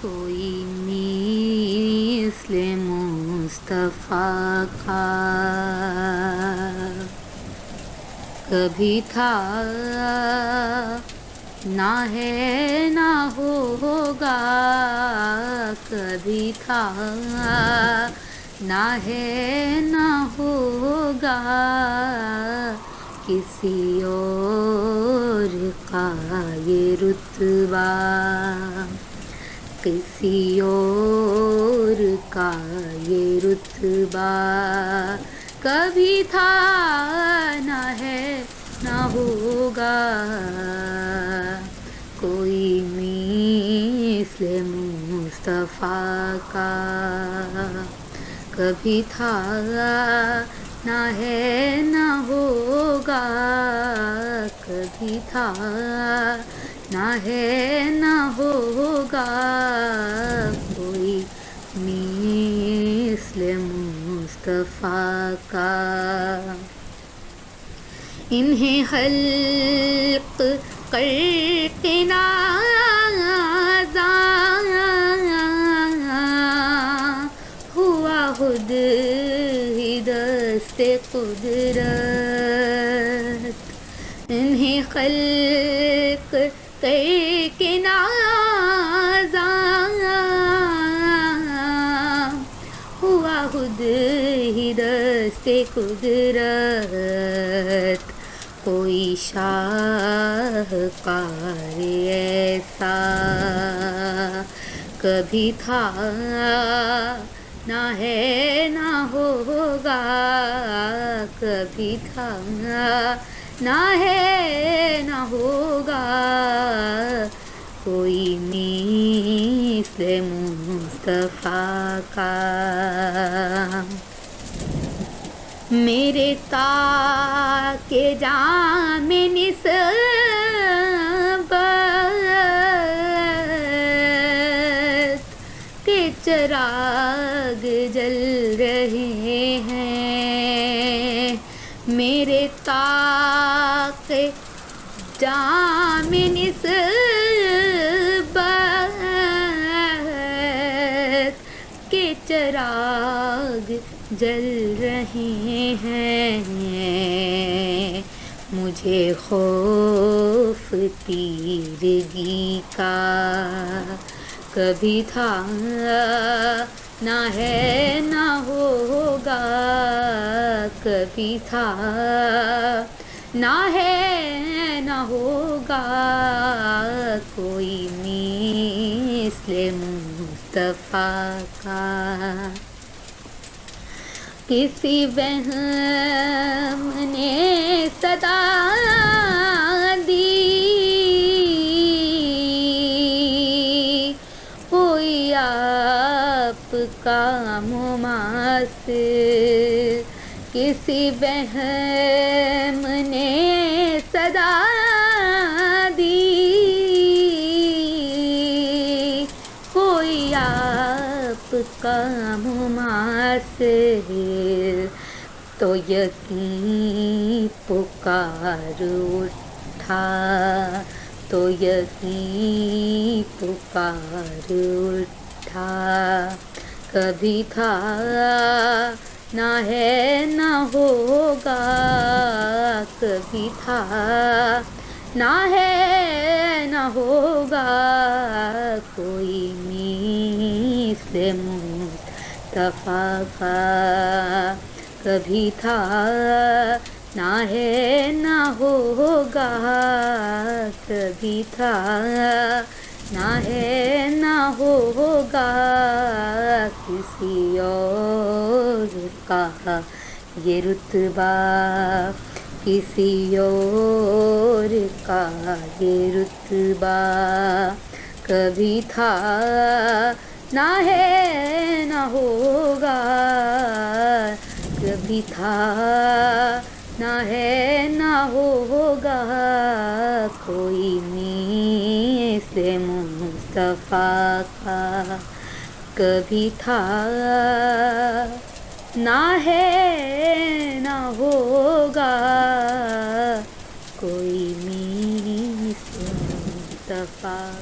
کوئی مثل مصطفیٰ کا کبھی تھا نہ ہے نہ ہوگا، کبھی تھا نہ ہے نہ ہوگا، کسی اور کا یہ رتبہ، کسی اور کا یہ رتبہ، کبھی تھا نہ ہے نہ ہوگا، کوئی مثل مصطفیٰ کا کبھی تھا نہ ہے نہ ہوگا، کبھی تھا نہ ہے نہ ہوگا، کوئی مثل مصطفیٰ کا۔ انہیں خلق کر کے نازا ہوا خود ہی دست قدرت، انہیں خلق کر کے نازا ہوا خود ہی دست قدرت، کوئی شاہکار ایسا کبھی تھا نہ ہے نہ ہوگا، کبھی تھا نہ ہے نہ ہوگا، کوئی مثل مصطفیٰ کا۔ میرے تاک جام نسبت کے چراغ جل رہے ہیں، میرے تاک جام نسبت کے چراغ جل رہے ہیں، مجھے خوف تیرگی کا کبھی تھا نہ ہے نہ ہوگا، کبھی تھا نہ ہے نہ ہوگا، کوئی مثل مصطفیٰ کا۔ کسی وہم نے صدا دی کوئی آپ کا مماثل، کسی وہم نے صدا دی کوئی آپ کا مماثل، تو یقین پکار اٹھا، تو یقین پکار اٹھا، کبھی تھا نہ ہے نہ ہوگا، کبھی تھا نہ ہے نہ ہوگا، کوئی مثل مصطفیٰ کا کبھی تھا نہ ہے نہ ہوگا، کبھی تھا نہ ہے نہ ہوگا، کسی اور کا یہ رتبہ، کسی اور کا یہ رتبہ، کبھی تھا نہ ہے نہ ہوگا، کبھی تھا نہ ہے نہ ہوگا، کوئی مثل مصطفیٰ کا کبھی تھا نہ ہے نہ ہوگا، کوئی مثل مصطفیٰ